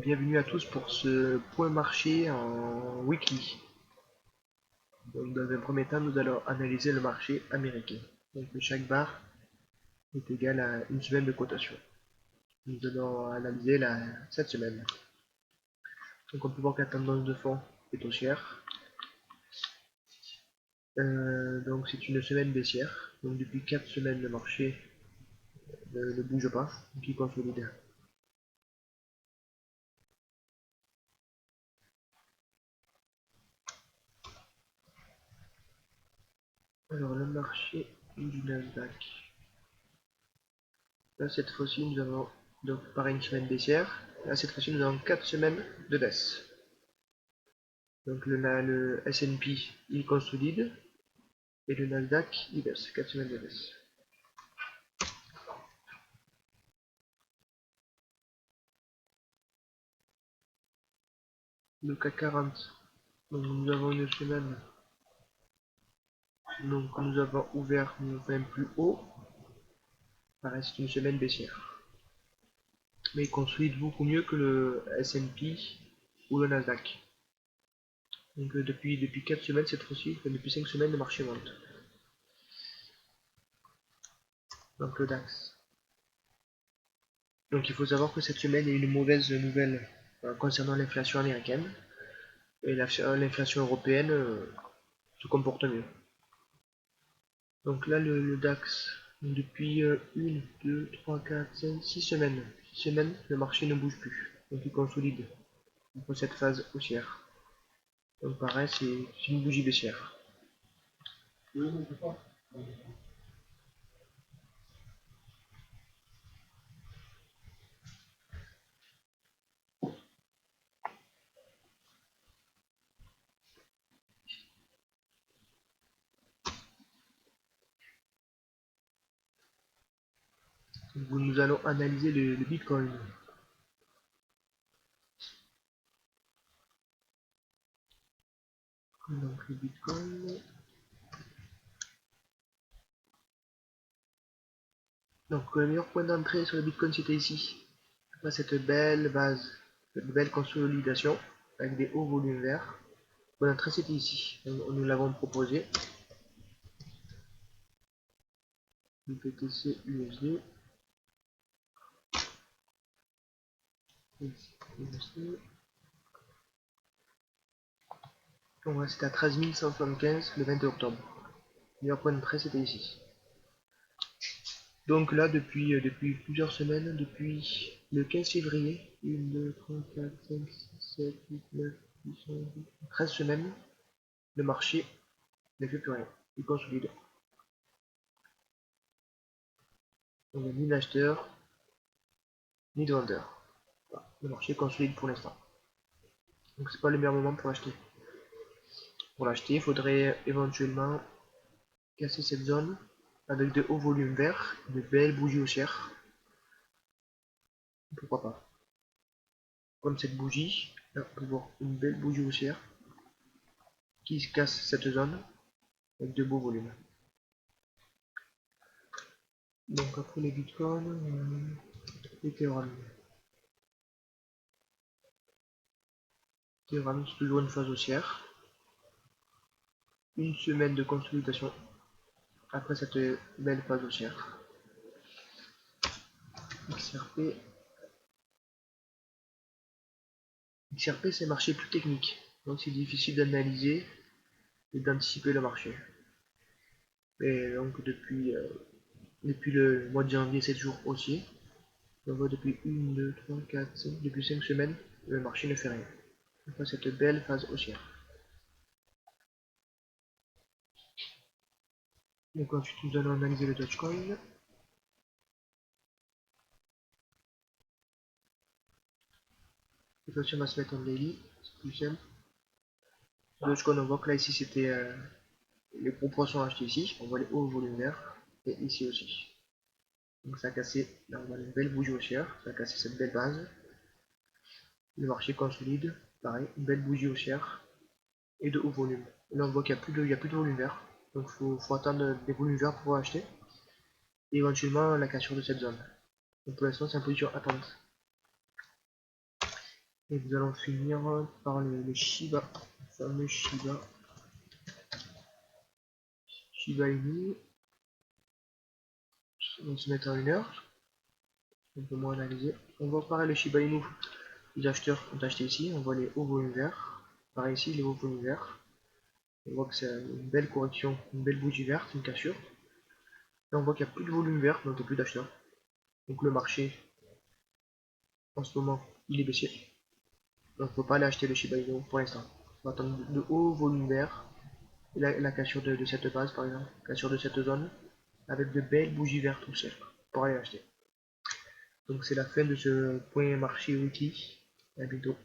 Bienvenue à tous pour ce point marché en weekly. Donc, dans un premier temps, nous allons analyser le marché américain. Donc, chaque barre est égal à une semaine de cotation. Nous allons analyser cette semaine. Donc, on peut voir que la tendance de fond est haussière. Donc, c'est une semaine baissière. Donc, depuis 4 semaines, le marché ne bouge pas, donc il consolide. Alors, le marché du Nasdaq. Là, cette fois-ci, nous avons donc pareil une semaine baissière. Là, cette fois-ci, nous avons 4 semaines de baisse. Donc le S&P il consolide et le Nasdaq il baisse, 4 semaines de baisse. Le CAC 40, donc nous avons une semaine, donc nous avons ouvert enfin plus haut, ça reste une semaine baissière. Mais il consolide beaucoup mieux que le S&P ou le Nasdaq. Donc depuis 4 semaines cette fois-ci, enfin, depuis 5 semaines le marché monte. Donc le DAX. Donc il faut savoir que cette semaine il y a une mauvaise nouvelle concernant l'inflation américaine. Et l'inflation européenne se comporte mieux. Donc là, le DAX, depuis 1, 2, 3, 4, 5, 6 semaines. 6 semaines, le marché ne bouge plus. Donc il consolide pour cette phase haussière. Donc pareil, c'est une bougie baissière. Donc, nous allons analyser le Bitcoin. Donc le Bitcoin. Donc le meilleur point d'entrée sur le Bitcoin c'était ici. Après cette belle base, cette belle consolidation avec des hauts volumes verts. Le point d'entrée c'était ici. Nous l'avons proposé. Le BTC USD. Donc c'était à 13 175 le 22 octobre. Le meilleur point d'entrée c'était ici. Donc là, depuis plusieurs semaines, depuis le 15 février, 1, 2, 3, 4, 5, 6, 7, 8, 9, 10, 11, 12, 13 semaines, le marché ne fait plus rien. Il consolide. On n'a ni d'acheteur, ni de vendeur. Voilà. Le marché consolide pour l'instant. Donc c'est pas le meilleur moment pour acheter. Pour l'acheter, il faudrait éventuellement casser cette zone avec de hauts volumes verts, de belles bougies haussières. Pourquoi pas. Comme cette bougie, là, on peut voir une belle bougie haussière qui se casse cette zone avec de beaux volumes. Donc après les bitcoins, Ethereum. Ethereum c'est toujours une phase haussière. Une semaine de consolidation après cette belle phase haussière. XRP. XRP c'est un marché plus technique, donc c'est difficile d'analyser et d'anticiper le marché. Et donc depuis le mois de janvier c'est toujours haussier. On voit depuis 1, 2, 3, 4, 5, depuis 5 semaines, le marché ne fait rien. Après cette belle phase haussière. Donc ensuite nous allons analyser le Dogecoin. Cette fois-ci on va se mettre en daily, c'est plus simple. Dogecoin on voit que là ici c'était les gros poissons achetés ici, on voit les hauts volumes verts, et ici aussi. Donc ça a cassé, là on voit une belle bougie haussière, ça a cassé cette belle base. Le marché consolide, pareil, une belle bougie haussière et de haut volume. Là on voit qu'il n'y a plus de volume vert, donc il faut attendre des volumes verts pour pouvoir acheter. Et éventuellement la cassure de cette zone. Donc pour l'instant c'est en position attente. Et nous allons finir par le Shiba, le fameux Shiba Inu. On va se mettre à 1 heure, un peu moins analysé. On voit pareil le Shiba Inu, les acheteurs ont acheté ici, on voit les hauts volumes verts. Pareil ici, les hauts volumes verts. On voit que c'est une belle correction, une belle bougie verte, une cassure. Là on voit qu'il n'y a plus de volume vert, donc il n'y a plus d'acheteurs. Donc le marché, en ce moment, il est baissier. Donc on ne peut pas aller acheter le Shiba Inu pour l'instant. On va attendre de hauts volumes verts. Et la cassure de cette base par exemple, cassure de cette zone, avec de belles bougies vertes au cercle, pour aller acheter. Donc c'est la fin de ce point marché wiki. À bientôt.